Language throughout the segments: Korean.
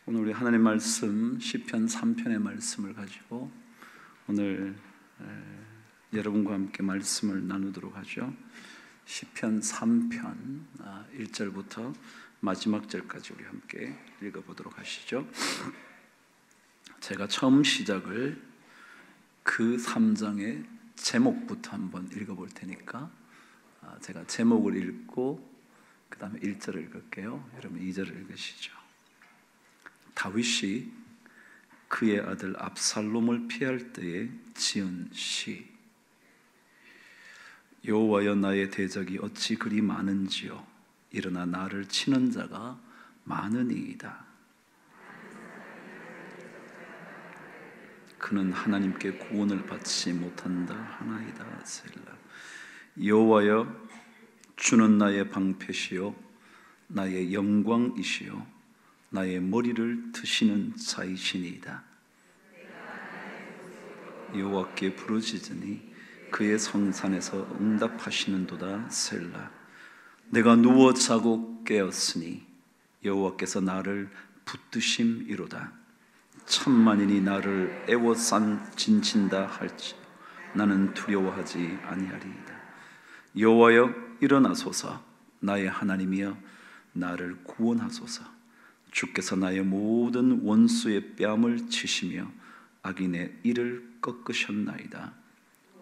오늘 우리 하나님의 말씀 시편 3편의 말씀을 가지고 오늘 여러분과 함께 말씀을 나누도록 하죠. 시편 3편 1절부터 마지막 절까지 우리 함께 읽어보도록 하시죠. 제가 처음 시작을 그 3장의 제목부터 한번 읽어볼 테니까 제가 제목을 읽고 그 다음에 1절을 읽을게요. 여러분 2절을 읽으시죠. 다윗이 그의 아들 압살롬을 피할 때에 지은 시. 여호와여, 나의 대적이 어찌 그리 많은지요. 일어나 나를 치는 자가 많으니이다. 그는 하나님께 구원을 받지 못한다 하나이다. 셀라. 여호와여, 주는 나의 방패시요 나의 영광이시요 나의 머리를 드시는 자이시니이다. 여호와께 부르짖으니 그의 성산에서 응답하시는도다. 셀라. 내가 누워 자고 깨었으니 여호와께서 나를 붙드심이로다. 천만인이 나를 애워싼 진친다 할지 나는 두려워하지 아니하리이다. 여호와여, 일어나소서. 나의 하나님이여, 나를 구원하소서. 주께서 나의 모든 원수의 뺨을 치시며 악인의 이를 꺾으셨나이다.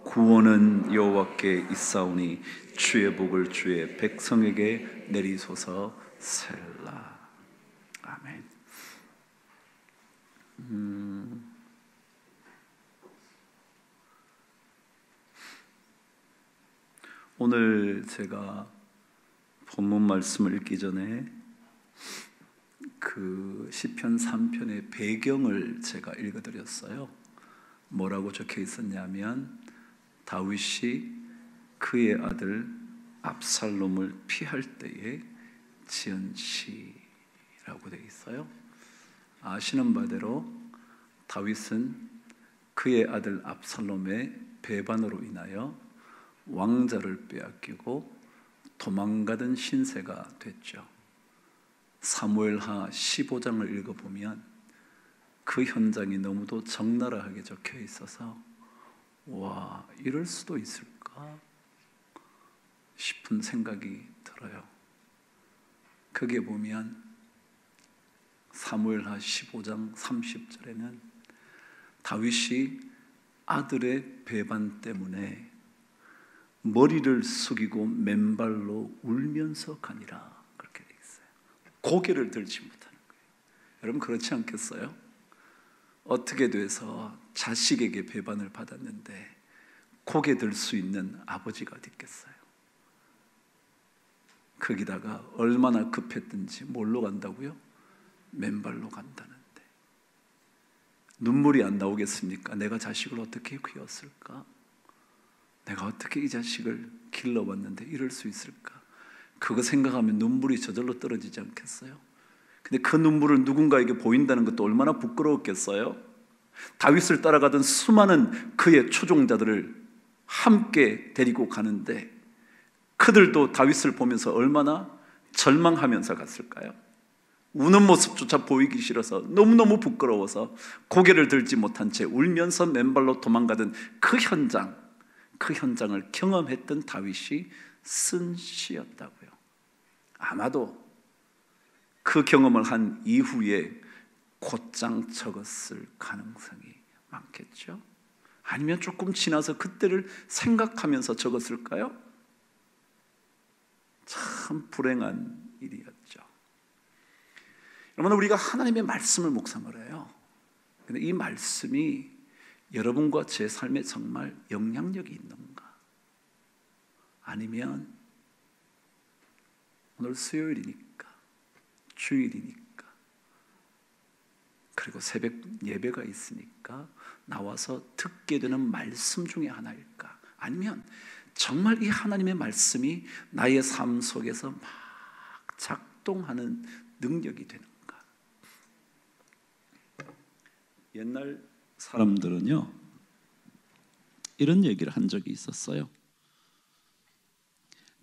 구원은 여호와께 있사오니 주의 복을 주의 백성에게 내리소서. 셀라. 아멘. 오늘 제가 본문 말씀을 읽기 전에 그 시편 3편의 배경을 제가 읽어드렸어요. 뭐라고 적혀 있었냐면 다윗이 그의 아들 압살롬을 피할 때에 지은 시라고 되어 있어요. 아시는 바대로 다윗은 그의 아들 압살롬의 배반으로 인하여 왕자를 빼앗기고 도망가던 신세가 됐죠. 사무엘하 15장을 읽어보면 그 현장이 너무도 적나라하게 적혀 있어서 와, 이럴 수도 있을까 싶은 생각이 들어요. 거기에 보면 사무엘하 15장 30절에는 다윗이 아들의 배반 때문에 머리를 숙이고 맨발로 울면서 가니라, 그렇게 되어 있어요. 고개를 들지 못하는 거예요. 여러분 그렇지 않겠어요? 어떻게 돼서 자식에게 배반을 받았는데 고개 들 수 있는 아버지가 어디 있겠어요? 거기다가 얼마나 급했든지 뭘로 간다고요? 맨발로 간다는데 눈물이 안 나오겠습니까? 내가 자식을 어떻게 키웠을까? 내가 어떻게 이 자식을 길러왔는데 이럴 수 있을까? 그거 생각하면 눈물이 저절로 떨어지지 않겠어요? 근데 그 눈물을 누군가에게 보인다는 것도 얼마나 부끄러웠겠어요? 다윗을 따라가던 수많은 그의 초종자들을 함께 데리고 가는데 그들도 다윗을 보면서 얼마나 절망하면서 갔을까요? 우는 모습조차 보이기 싫어서 너무너무 부끄러워서 고개를 들지 못한 채 울면서 맨발로 도망가던 그 현장을 경험했던 다윗이 쓴 시였다고요. 아마도 그 경험을 한 이후에 곧장 적었을 가능성이 많겠죠. 아니면 조금 지나서 그때를 생각하면서 적었을까요? 참 불행한 일이었죠. 여러분, 우리가 하나님의 말씀을 묵상을 해요. 근데 이 말씀이 여러분과 제 삶에 정말 영향력이 있는가? 아니면 오늘 수요일이니까, 주일이니까, 그리고 새벽 예배가 있으니까 나와서 듣게 되는 말씀 중에 하나일까? 아니면 정말 이 하나님의 말씀이 나의 삶 속에서 막 작동하는 능력이 되는가? 옛날 사람들은요, 이런 얘기를 한 적이 있었어요.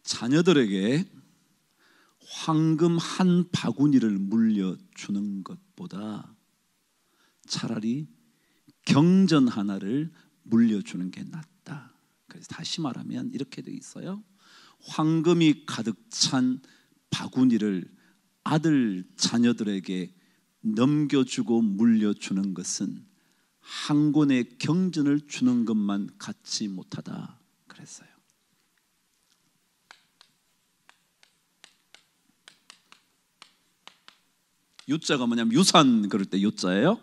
자녀들에게 황금 한 바구니를 물려주는 것보다 차라리 경전 하나를 물려주는 게 낫다. 그래서 다시 말하면 이렇게 돼 있어요. 황금이 가득 찬 바구니를 아들 자녀들에게 넘겨주고 물려주는 것은 한 권의 경전을 주는 것만 같지 못하다 그랬어요. 유자가 뭐냐면 유산 그럴 때 유자예요.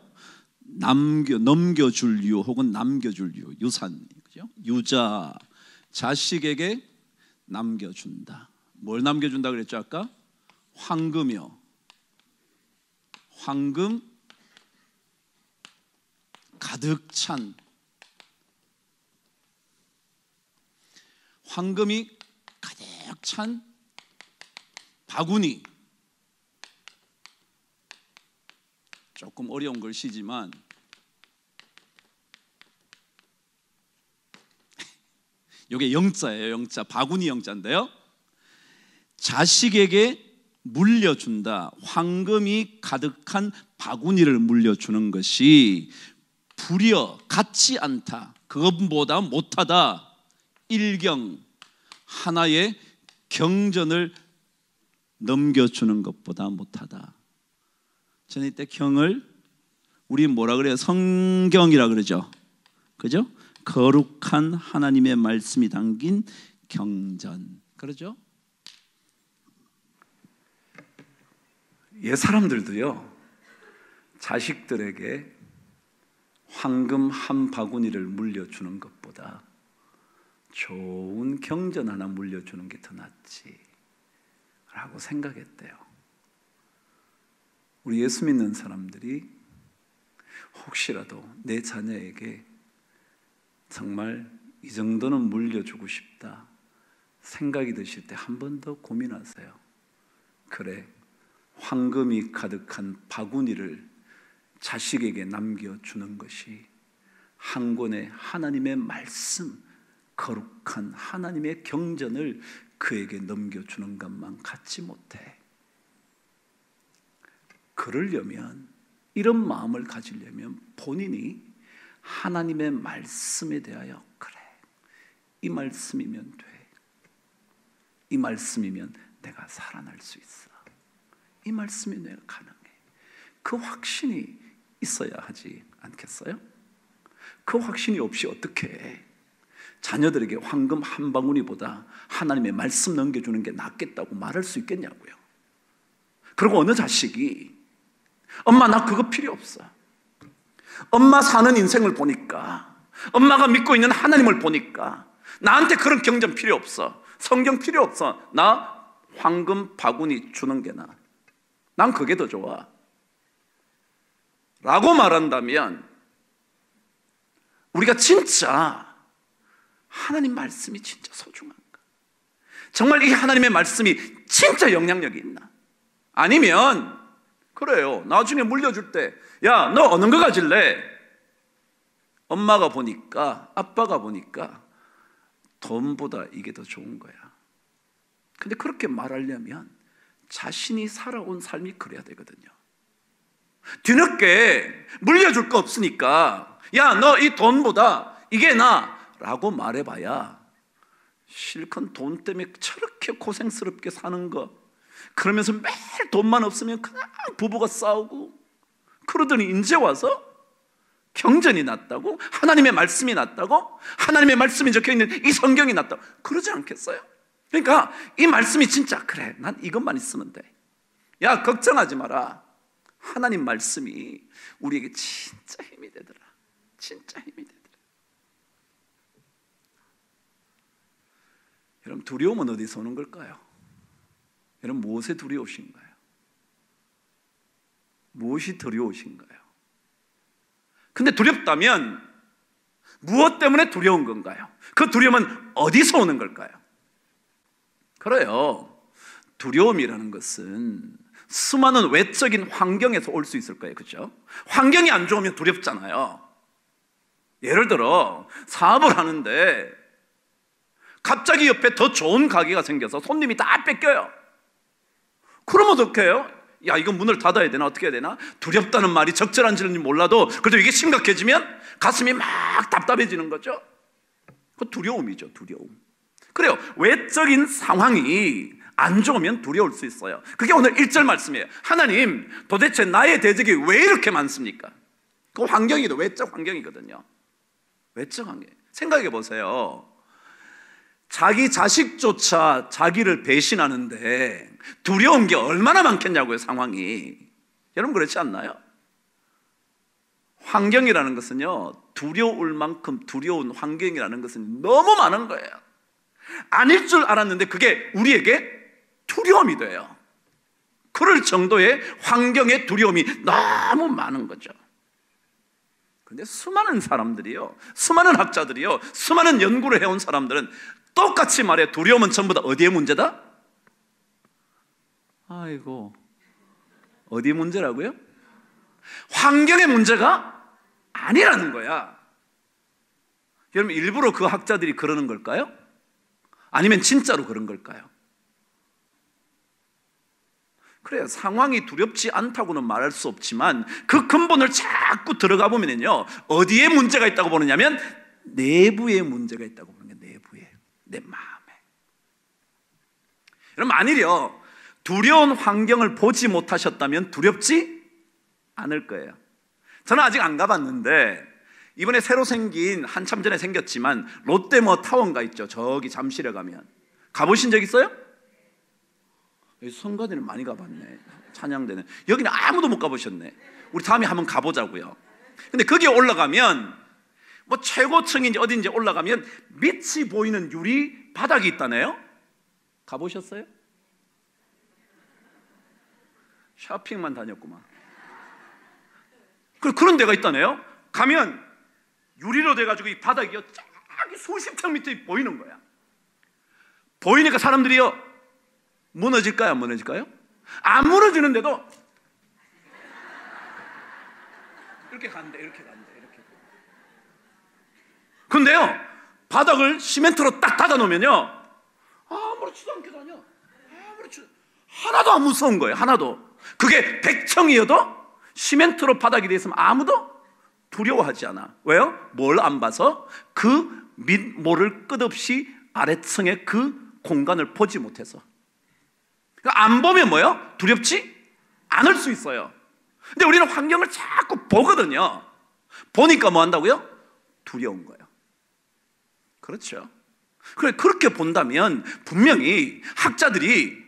넘겨줄 유 혹은 남겨줄 유, 유산, 그죠? 유자, 자식에게 남겨준다. 뭘 남겨준다 그랬죠 아까? 황금이요. 황금 가득 찬, 황금이 가득 찬 바구니. 조금 어려운 글씨지만 이게 영자예요. 영자, 바구니 영자인데요. 자식에게 물려준다. 황금이 가득한 바구니를 물려주는 것이 불여 같지 않다. 그것보다 못하다. 일경 하나의 경전을 넘겨주는 것보다 못하다. 저는 이때 경을 우리 뭐라 그래요? 성경이라 그러죠. 그죠? 거룩한 하나님의 말씀이 담긴 경전. 그러죠? 옛 사람들도요, 자식들에게 황금 한 바구니를 물려주는 것보다 좋은 경전 하나 물려주는 게 더 낫지 라고 생각했대요. 우리 예수 믿는 사람들이 혹시라도 내 자녀에게 정말 이 정도는 물려주고 싶다 생각이 드실 때 한 번 더 고민하세요. 그래, 황금이 가득한 바구니를 자식에게 남겨주는 것이 한 권의 하나님의 말씀, 거룩한 하나님의 경전을 그에게 넘겨주는 것만 같지 못해. 그러려면, 이런 마음을 가지려면 본인이 하나님의 말씀에 대하여 그래, 이 말씀이면 돼, 이 말씀이면 내가 살아날 수 있어, 이 말씀이 내가 가능해, 그 확신이 있어야 하지 않겠어요? 그 확신이 없이 어떻게 자녀들에게 황금 한 방울이보다 하나님의 말씀 넘겨주는 게 낫겠다고 말할 수 있겠냐고요. 그리고 어느 자식이 엄마 나 그거 필요 없어, 엄마 사는 인생을 보니까, 엄마가 믿고 있는 하나님을 보니까 나한테 그런 경전 필요 없어, 성경 필요 없어, 나 황금 바구니 주는 게 나아, 난 그게 더 좋아 라고 말한다면 우리가 진짜 하나님 말씀이 진짜 소중한가, 정말 이 하나님의 말씀이 진짜 영향력이 있나, 아니면 그래요, 나중에 물려줄 때 야, 너 어느 거 가질래? 엄마가 보니까, 아빠가 보니까 돈보다 이게 더 좋은 거야. 근데 그렇게 말하려면 자신이 살아온 삶이 그래야 되거든요. 뒤늦게 물려줄 거 없으니까 야, 너 이 돈보다 이게 나 라고 말해봐야 실컷 돈 때문에 저렇게 고생스럽게 사는 거, 그러면서 매일 돈만 없으면 그냥 부부가 싸우고, 그러더니 이제 와서 경전이 낫다고, 하나님의 말씀이 낫다고, 하나님의 말씀이 적혀있는 이 성경이 낫다고 그러지 않겠어요? 그러니까 이 말씀이 진짜 그래, 난 이것만 있으면 돼, 야 걱정하지 마라, 하나님 말씀이 우리에게 진짜 힘이 되더라, 진짜 힘이 되더라. 여러분, 두려움은 어디서 오는 걸까요? 여러분, 무엇에 두려우신가요? 무엇이 두려우신가요? 근데 두렵다면 무엇 때문에 두려운 건가요? 그 두려움은 어디서 오는 걸까요? 그래요, 두려움이라는 것은 수많은 외적인 환경에서 올 수 있을 거예요. 그렇죠? 환경이 안 좋으면 두렵잖아요. 예를 들어 사업을 하는데 갑자기 옆에 더 좋은 가게가 생겨서 손님이 다 뺏겨요. 그러면 어떡해요? 야, 이거 문을 닫아야 되나 어떻게 해야 되나? 두렵다는 말이 적절한지는 몰라도 그래도 이게 심각해지면 가슴이 막 답답해지는 거죠. 그 두려움이죠, 두려움. 그래요. 외적인 상황이 안 좋으면 두려울 수 있어요. 그게 오늘 1절 말씀이에요. 하나님, 도대체 나의 대적이 왜 이렇게 많습니까? 그 환경이도 외적 환경이거든요. 외적 환경. 생각해 보세요. 자기 자식조차 자기를 배신하는데 두려운 게 얼마나 많겠냐고요, 상황이. 여러분 그렇지 않나요? 환경이라는 것은요, 두려울 만큼 두려운 환경이라는 것은 너무 많은 거예요. 아닐 줄 알았는데 그게 우리에게 두려움이 돼요. 그럴 정도의 환경의 두려움이 너무 많은 거죠. 그런데 수많은 사람들이요, 수많은 학자들이요, 수많은 연구를 해온 사람들은 똑같이 말해, 두려움은 전부 다 어디의 문제다? 아이고, 어디 문제라고요? 환경의 문제가 아니라는 거야. 여러분, 일부러 그 학자들이 그러는 걸까요? 아니면 진짜로 그런 걸까요? 그래요. 상황이 두렵지 않다고는 말할 수 없지만 그 근본을 자꾸 들어가 보면요, 어디에 문제가 있다고 보느냐면 내부에 문제가 있다고 보는 거예요. 내부에, 내 마음에. 여러분, 만일요 두려운 환경을 보지 못하셨다면 두렵지 않을 거예요. 저는 아직 안 가봤는데 이번에 새로 생긴, 한참 전에 생겼지만 롯데머 타워인가 있죠. 저기 잠실에 가면. 가보신 적 있어요? 성가대는 많이 가봤네. 찬양대는. 여기는 아무도 못 가보셨네. 우리 다음에 한번 가보자고요. 근데 거기에 올라가면 뭐 최고층인지 어딘지 올라가면 밑이 보이는 유리 바닥이 있다네요. 가보셨어요? 쇼핑만 다녔구만. 그런 데가 있다네요. 가면 유리로 돼가지고 이 바닥이 저기 수십 층 밑에 보이는 거야. 보이니까 사람들이요, 무너질까요? 안 무너질까요? 안 무너지는데도 이렇게 간대, 이렇게 간대, 이렇게. 근데요, 바닥을 시멘트로 딱 닫아 놓으면요, 아무렇지도 않게 다녀. 하나도 안 무서운 거예요. 하나도. 그게 100층이어도 시멘트로 바닥이 돼 있으면 아무도 두려워하지 않아. 왜요? 뭘 안 봐서? 그 밑모를 끝없이 아래층의 그 공간을 보지 못해서. 그러니까 안 보면 뭐예요? 두렵지 않을 수 있어요. 근데 우리는 환경을 자꾸 보거든요. 보니까 뭐 한다고요? 두려운 거예요. 그렇죠. 그래, 그렇게 본다면 분명히 학자들이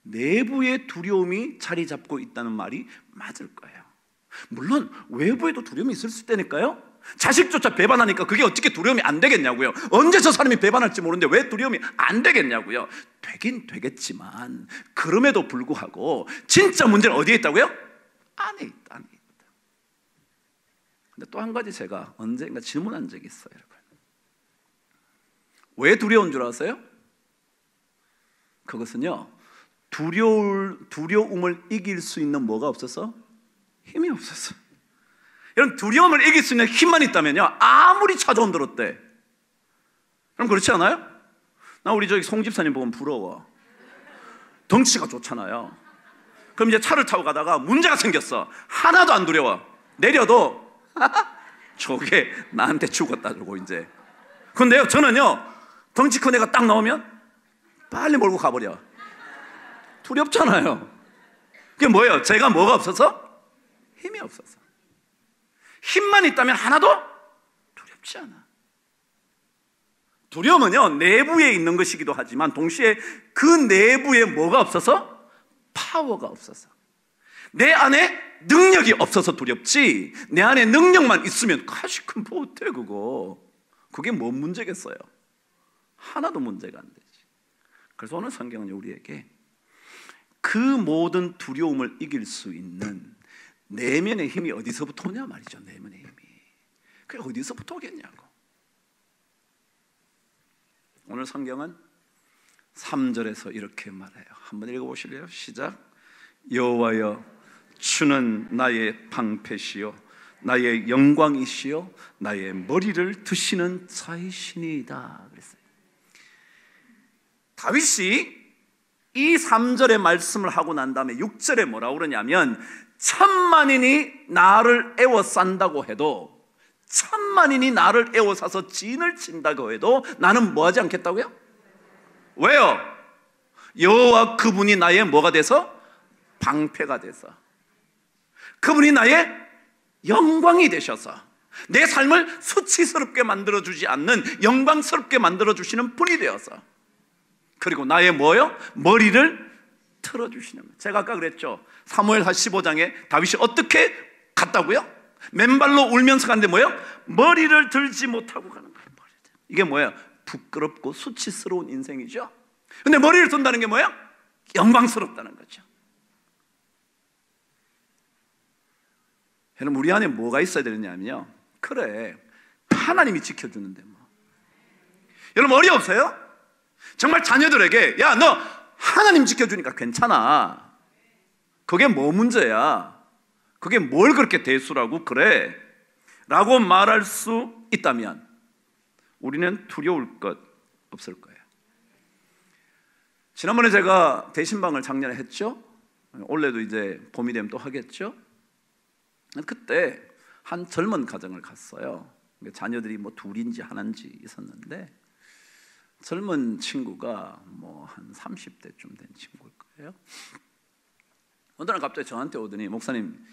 내부의 두려움이 자리 잡고 있다는 말이 맞을 거예요. 물론 외부에도 두려움이 있을 수 있다니까요. 자식조차 배반하니까 그게 어떻게 두려움이 안 되겠냐고요. 언제 저 사람이 배반할지 모르는데 왜 두려움이 안 되겠냐고요. 되긴 되겠지만 그럼에도 불구하고 진짜 문제는 어디에 있다고요? 안에 있다, 안에 있다. 근데 또 한 가지 제가 언젠가 질문한 적이 있어요, 여러분. 왜 두려운 줄 아세요? 그것은요, 두려움을 이길 수 있는 뭐가 없어서? 힘이 없어서. 여러분, 두려움을 이길 수 있는 힘만 있다면요, 아무리 찾아온 들었대. 그럼 그렇지 않아요? 나 우리 저기 송 집사님 보면 부러워. 덩치가 좋잖아요. 그럼 이제 차를 타고 가다가 문제가 생겼어. 하나도 안 두려워. 내려도 저게 나한테 죽었다 그러고 이제. 근데요, 저는요, 덩치 큰 애가 딱 나오면 빨리 몰고 가버려. 두렵잖아요. 그게 뭐예요? 제가 뭐가 없어서? 힘이 없어서. 힘만 있다면 하나도 두렵지 않아. 두려움은요, 내부에 있는 것이기도 하지만 동시에 그 내부에 뭐가 없어서? 파워가 없어서. 내 안에 능력이 없어서 두렵지, 내 안에 능력만 있으면 가시큰 못해 그거. 그게 뭔 문제겠어요? 하나도 문제가 안 되지. 그래서 오늘 성경은 우리에게 그 모든 두려움을 이길 수 있는 내면의 힘이 어디서부터 오냐 말이죠. 내면의 힘이. 그게 어디서부터 오겠냐고. 오늘 성경은 3절에서 이렇게 말해요. 한번 읽어보실래요? 시작. 여호와여, 주는 나의 방패시요 나의 영광이시요 나의 머리를 드시는 자이시니이다 그랬어요. 다윗이 이 3절의 말씀을 하고 난 다음에 6절에 뭐라고 그러냐면, 천만인이 나를 애워싼다고 해도, 천만인이 나를 애워싸서 진을 친다고 해도 나는 뭐하지 않겠다고요? 왜요? 여호와 그분이 나의 뭐가 돼서? 방패가 돼서, 그분이 나의 영광이 되셔서 내 삶을 수치스럽게 만들어주지 않는 영광스럽게 만들어주시는 분이 되어서, 그리고 나의 뭐요? 머리를 틀어주시는 분. 제가 아까 그랬죠, 사무엘하 15장에 다윗이 어떻게 갔다고요? 맨발로 울면서 갔는데 뭐예요? 머리를 들지 못하고 가는 거예요. 이게 뭐예요? 부끄럽고 수치스러운 인생이죠. 근데 머리를 든다는 게 뭐예요? 영광스럽다는 거죠. 여러분, 우리 안에 뭐가 있어야 되느냐면요, 그래, 하나님이 지켜주는데 뭐. 여러분, 어리 없어요? 정말 자녀들에게, 야, 너 하나님 지켜주니까 괜찮아, 그게 뭐 문제야, 그게 뭘 그렇게 대수라고 그래 라고 말할 수 있다면 우리는 두려울 것 없을 거예요. 지난번에 제가 대신방을 작년에 했죠. 올해도 이제 봄이 되면 또 하겠죠. 그때 한 젊은 가정을 갔어요. 자녀들이 뭐 둘인지 하나인지 있었는데, 젊은 친구가 뭐 한 30대쯤 된 친구일 거예요. 어느 날 갑자기 저한테 오더니, 목사님,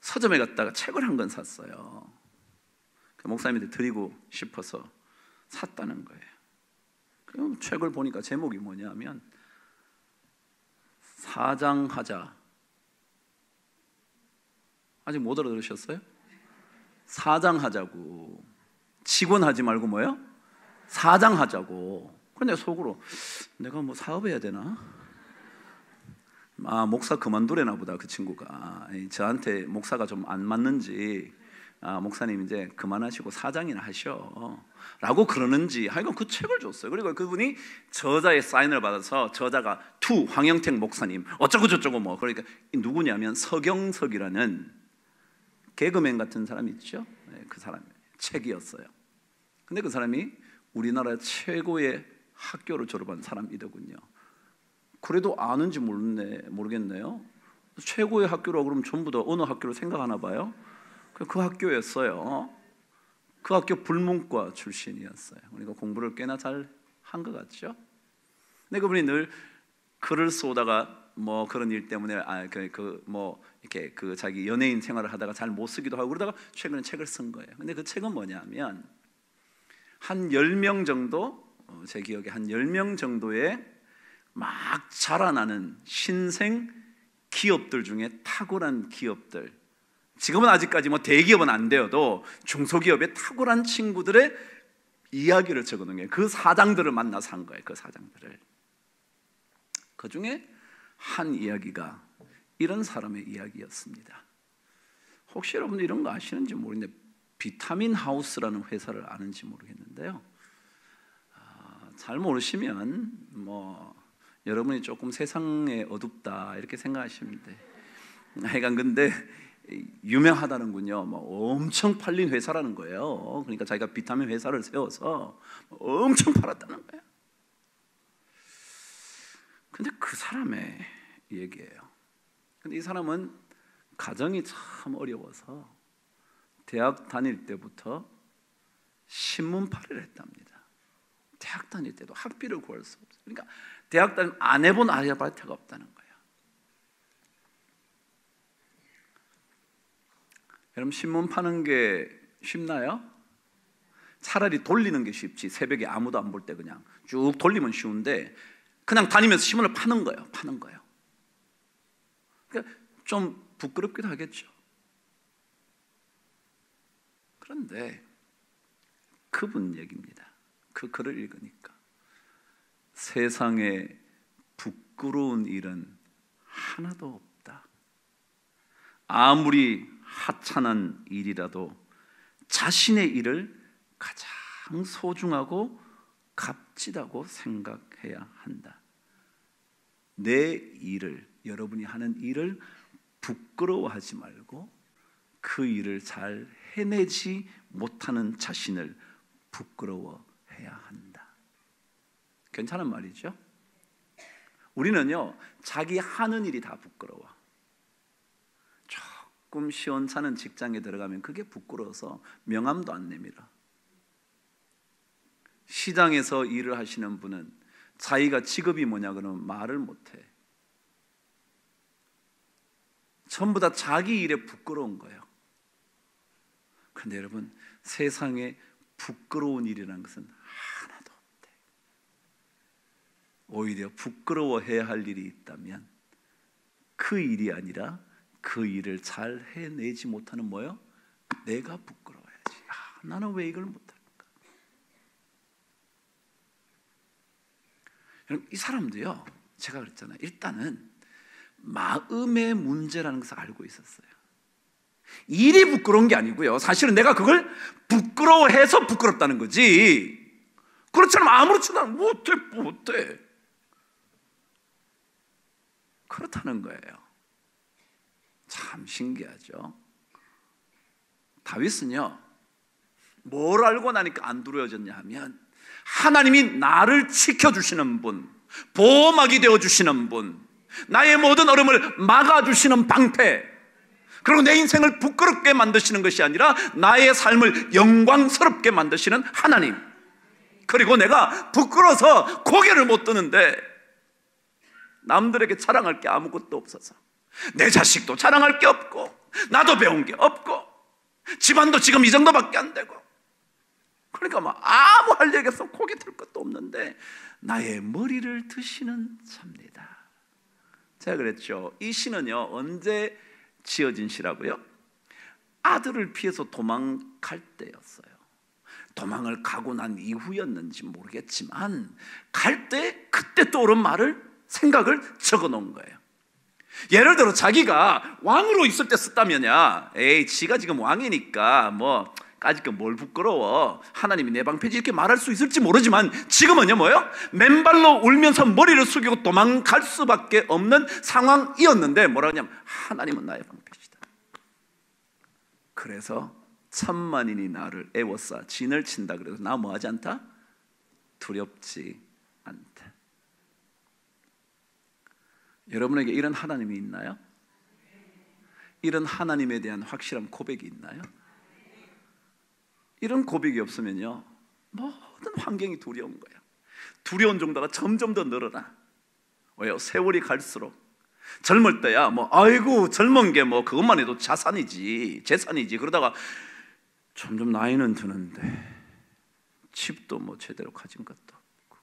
서점에 갔다가 책을 한 권 샀어요. 목사님한테 드리고 싶어서 샀다는 거예요. 그럼 책을 보니까 제목이 뭐냐면, 사장하자. 아직 못 알아들으셨어요? 사장하자고. 직원하지 말고 뭐예요? 사장하자고. 근데 속으로, 내가 뭐 사업해야 되나? 목사 그만두려나 보다, 그 친구가. 저한테 목사가 좀 안 맞는지, 목사님 이제 그만하시고 사장이나 하셔 라고 그러는지, 하여간 그 책을 줬어요. 그리고 그분이 저자의 사인을 받아서, 저자가 투 황영택 목사님 어쩌고 저쩌고 뭐. 그러니까 누구냐면 서경석이라는 개그맨 같은 사람이 있죠. 그 사람의 책이었어요. 근데 그 사람이 우리나라 최고의 학교를 졸업한 사람이더군요. 그래도 아는지 모르겠네요. 최고의 학교라고 그러면 전부 다 어느 학교로 생각하나 봐요. 그 학교였어요. 그 학교 불문과 출신이었어요. 그러니까 공부를 꽤나 잘 한 것 같죠. 근데 그분이 늘 글을 쏘다가 뭐 그런 일 때문에 이렇게 그 자기 연예인 생활을 하다가 잘 못 쓰기도 하고 그러다가 최근에 책을 쓴 거예요. 근데 그 책은 뭐냐면, 한 10명 정도, 제 기억에 한 10명 정도의 막 자라나는 신생 기업들 중에 탁월한 기업들, 지금은 아직까지 뭐 대기업은 안 되어도 중소기업의 탁월한 친구들의 이야기를 적어놓은 거예요. 그 사장들을 만나서 한 거예요. 그 사장들을. 그 중에 한 이야기가 이런 사람의 이야기였습니다. 혹시 여러분들 이런 거 아시는지 모르겠는데, 비타민 하우스라는 회사를 아는지 모르겠는데요, 잘 모르시면 뭐 여러분이 조금 세상에 어둡다 이렇게 생각하시면 돼. 하여간 근데 유명하다는군요. 뭐 엄청 팔린 회사라는 거예요. 그러니까 자기가 비타민 회사를 세워서 엄청 팔았다는 거예요. 근데 그 사람의 얘기예요. 근데 이 사람은 가정이 참 어려워서 대학 다닐 때부터 신문팔이를 했답니다. 대학 다닐 때도 학비를 구할 수 없어요. 그러니까 대학 다니면 안 해본 아르바이트가 없다는 거예요. 여러분, 신문 파는 게 쉽나요? 차라리 돌리는 게 쉽지. 새벽에 아무도 안 볼 때 그냥 쭉 돌리면 쉬운데, 그냥 다니면서 신문을 파는 거예요. 파는 거예요. 그러니까 좀 부끄럽기도 하겠죠. 그런데 그분 얘기입니다. 그 글을 읽으니까 세상에 부끄러운 일은 하나도 없다. 아무리 하찮은 일이라도 자신의 일을 가장 소중하고 값지다고 생각해야 한다. 내 일을, 여러분이 하는 일을 부끄러워하지 말고 그 일을 잘 해내지 못하는 자신을 부끄러워해야 한다. 괜찮은 말이죠? 우리는요, 자기 하는 일이 다 부끄러워. 조금 시원찮은 직장에 들어가면 그게 부끄러워서 명함도 안 내밀어. 시장에서 일을 하시는 분은 자기가 직업이 뭐냐 그러면 말을 못해. 전부 다 자기 일에 부끄러운 거예요. 그런데 여러분, 세상에 부끄러운 일이라는 것은 하나도 없대. 오히려 부끄러워해야 할 일이 있다면 그 일이 아니라 그 일을 잘 해내지 못하는 뭐요? 내가 부끄러워야지. 나는 왜 이걸 못할까? 여러분, 이 사람도요, 제가 그랬잖아요. 일단은 마음의 문제라는 것을 알고 있었어요. 일이 부끄러운 게 아니고요, 사실은 내가 그걸 부끄러워해서 부끄럽다는 거지. 그렇지 않으면 아무렇지도 않아. 못해. 그렇다는 거예요. 참 신기하죠. 다윗은요, 뭘 알고 나니까 안 두려워졌냐 하면 하나님이 나를 지켜주시는 분, 보호막이 되어주시는 분, 나의 모든 어려움을 막아주시는 방패, 그리고 내 인생을 부끄럽게 만드시는 것이 아니라 나의 삶을 영광스럽게 만드시는 하나님, 그리고 내가 부끄러워서 고개를 못 드는데 남들에게 자랑할 게 아무것도 없어서 내 자식도 자랑할 게 없고 나도 배운 게 없고 집안도 지금 이 정도밖에 안 되고, 그러니까 막 아무 할 얘기 없어. 고개 들 것도 없는데 나의 머리를 드시는 자입니다. 제가 그랬죠, 이 시는요 언제 지어진 시라고요? 아들을 피해서 도망갈 때였어요. 도망을 가고 난 이후였는지 모르겠지만 갈 때 그때 떠오른 말을, 생각을 적어 놓은 거예요. 예를 들어 자기가 왕으로 있을 때 썼다면야, 에이 지가 지금 왕이니까 뭐 까짓 거 뭘 부끄러워, 하나님이 내 방패지, 이렇게 말할 수 있을지 모르지만 지금은요 뭐요? 맨발로 울면서 머리를 숙이고 도망갈 수밖에 없는 상황이었는데 뭐라고 하냐면 하나님은 나의 방패시다. 그래서 천만인이 나를 애워싸 진을 친다 그래서 나 뭐하지 않다? 두렵지 않다. 여러분에게 이런 하나님이 있나요? 이런 하나님에 대한 확실한 고백이 있나요? 이런 고백이 없으면요 모든 환경이 두려운 거야. 두려운 정도가 점점 더 늘어나. 왜요? 세월이 갈수록 젊을 때야 뭐 아이고 젊은 게 뭐 그것만 해도 재산이지 그러다가 점점 나이는 드는데 집도 뭐 제대로 가진 것도 없고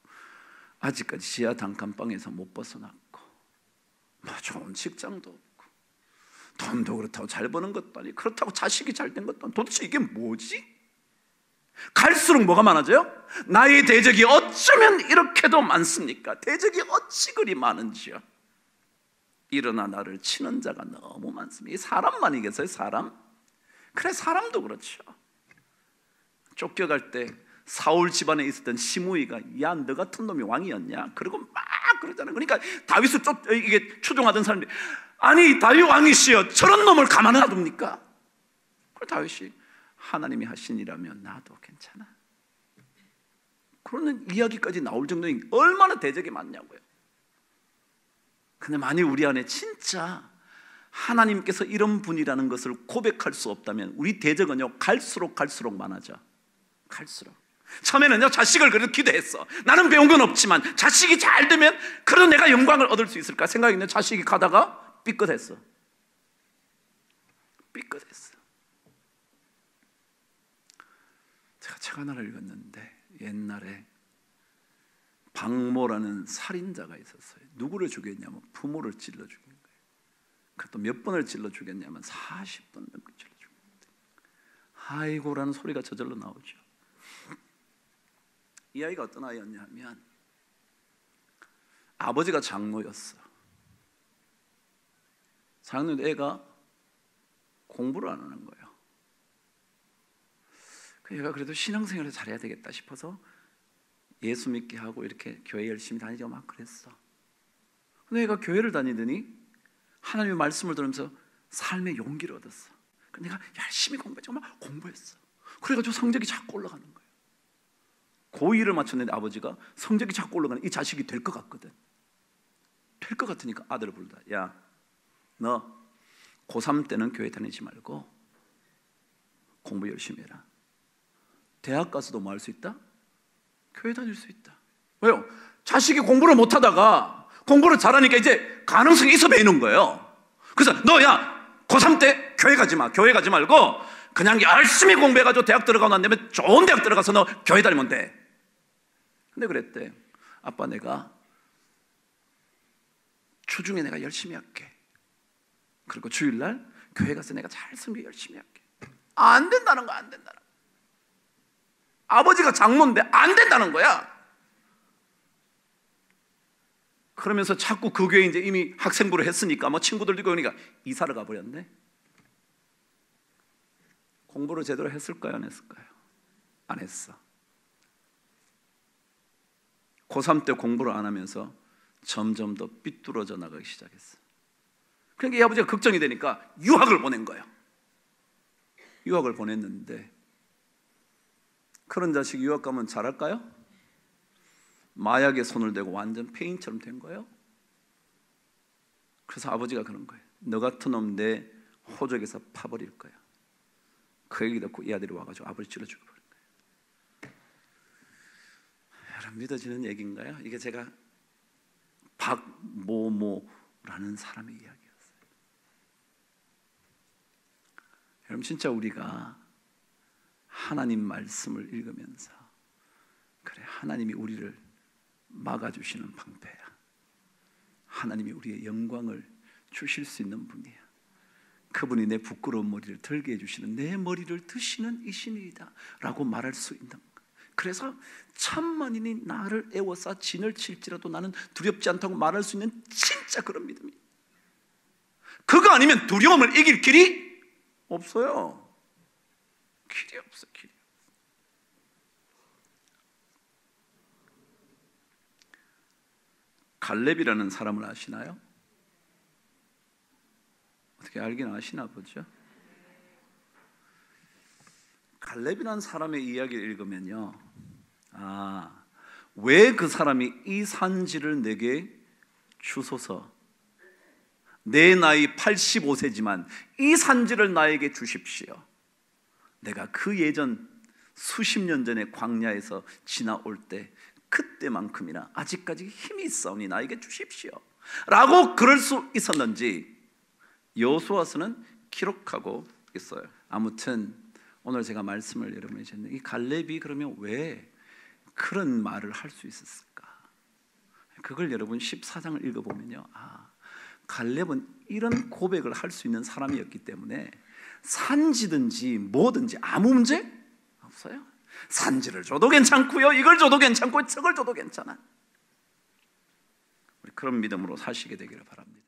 아직까지 지하 단칸방에서 못 벗어났고 뭐 좋은 직장도 없고 돈도 그렇다고 잘 버는 것도 아니고 그렇다고 자식이 잘 된 것도 아니고 도대체 이게 뭐지? 갈수록 뭐가 많아져요? 나의 대적이 어쩌면 이렇게도 많습니까? 대적이 어찌 그리 많은지요. 일어나 나를 치는 자가 너무 많습니다. 이 사람만이겠어요? 사람? 그래, 사람도 그렇죠. 쫓겨갈 때 사울 집안에 있었던 시므이가 야 너 같은 놈이 왕이었냐? 그리고 막 그러잖아요. 그러니까 다윗을 이게 추종하던 사람들이 아니 다윗 왕이시여 저런 놈을 가만 놔둡니까? 그래 다윗이 하나님이 하신 일이라면 나도 괜찮아. 그러는 이야기까지 나올 정도인 얼마나 대적이 많냐고요. 근데 만일 우리 안에 진짜 하나님께서 이런 분이라는 것을 고백할 수 없다면 우리 대적은요 갈수록 많아져. 갈수록. 처음에는요 자식을 그래도 기도했어. 나는 배운 건 없지만 자식이 잘 되면 그래도 내가 영광을 얻을 수 있을까 생각했는데 자식이 가다가 삐끗했어. 제가 책 하나를 읽었는데 옛날에 박모라는 살인자가 있었어요. 누구를 죽였냐면 부모를 찔러 죽인 거예요. 그것도 몇 번을 찔러 죽였냐면 40번 넘게 찔러 죽였는데 아이고라는 소리가 저절로 나오죠. 이 아이가 어떤 아이였냐 하면 아버지가 장로였어. 장로인데 애가 공부를 안 하는 거예요. 얘가 그래도 신앙생활을 잘해야 되겠다 싶어서 예수 믿게 하고 이렇게 교회 열심히 다니고 막 그랬어. 근데 얘가 교회를 다니더니 하나님의 말씀을 들으면서 삶의 용기를 얻었어. 내가 열심히 공부했죠. 막 공부했어. 그래가지고 성적이 자꾸 올라가는 거예요. 고2를 마쳤는데 아버지가 성적이 자꾸 올라가는 이 자식이 될 것 같거든. 될 것 같으니까 아들을 부르다. 야, 너 고3 때는 교회 다니지 말고 공부 열심히 해라. 대학 가서도 뭐 할 수 있다? 교회 다닐 수 있다. 왜요? 자식이 공부를 못하다가 공부를 잘하니까 이제 가능성이 있어 보이는 거예요. 그래서 너 야 고3 때 교회 가지 마. 교회 가지 말고 그냥 열심히 공부해가지고 대학 들어가고 난 다음에 좋은 대학 들어가서 너 교회 다니면 돼. 근데 그랬대. 아빠, 내가 주중에 내가 열심히 할게. 그리고 주일날 교회 가서 내가 잘 섬겨 열심히 할게. 안 된다는 거야. 안 된다는 거야. 아버지가 장로인데 안 된다는 거야. 그러면서 자꾸 그 교회에 이제 이미 학생부를 했으니까 뭐 친구들도 있고 그러니까 이사를 가버렸네. 공부를 제대로 했을까요? 안 했을까요? 안 했어. 고3 때 공부를 안 하면서 점점 더 삐뚤어져 나가기 시작했어. 그러니까 이 아버지가 걱정이 되니까 유학을 보낸 거예요. 유학을 보냈는데 그런 자식이 유학 가면 잘할까요? 마약에 손을 대고 완전 폐인처럼 된 거예요. 그래서 아버지가 그런 거예요. 너 같은 놈 내 호적에서 파버릴 거야. 그 얘기 듣고 이 아들이 와가지고 아버지 찔러 죽여버린 거예요. 여러분, 믿어지는 얘기인가요? 이게 제가 박모모라는 사람의 이야기였어요. 여러분, 진짜 우리가 하나님 말씀을 읽으면서 그래, 하나님이 우리를 막아주시는 방패야. 하나님이 우리의 영광을 주실 수 있는 분이야. 그분이 내 부끄러운 머리를 들게 해주시는, 내 머리를 드시는 이신이다 라고 말할 수 있는 거야. 그래서 천만인이 나를 애워싸 진을 칠지라도 나는 두렵지 않다고 말할 수 있는 진짜 그런 믿음이. 그거 아니면 두려움을 이길 길이 없어요. 길이 없어, 길이. 갈렙이라는 사람을 아시나요? 어떻게 알긴 아시나 보죠? 갈렙이라는 사람의 이야기를 읽으면요, 왜 그 사람이 이 산지를 내게 주소서, 내 나이 85세지만 이 산지를 나에게 주십시오. 내가 그 예전 수십 년 전에 광야에서 지나올 때 그때만큼이나 아직까지 힘이 있사오니 나에게 주십시오 라고 그럴 수 있었는지 여호수아서는 기록하고 있어요. 아무튼 오늘 제가 말씀을 여러분에게 드렸는데, 이 갈렙이 그러면 왜 그런 말을 할 수 있었을까? 그걸 여러분 14장을 읽어보면요, 갈렙은 이런 고백을 할 수 있는 사람이었기 때문에 산지든지 뭐든지 아무 문제 없어요. 산지를 줘도 괜찮고요, 이걸 줘도 괜찮고 저걸 줘도 괜찮아. 우리 그런 믿음으로 사시게 되기를 바랍니다.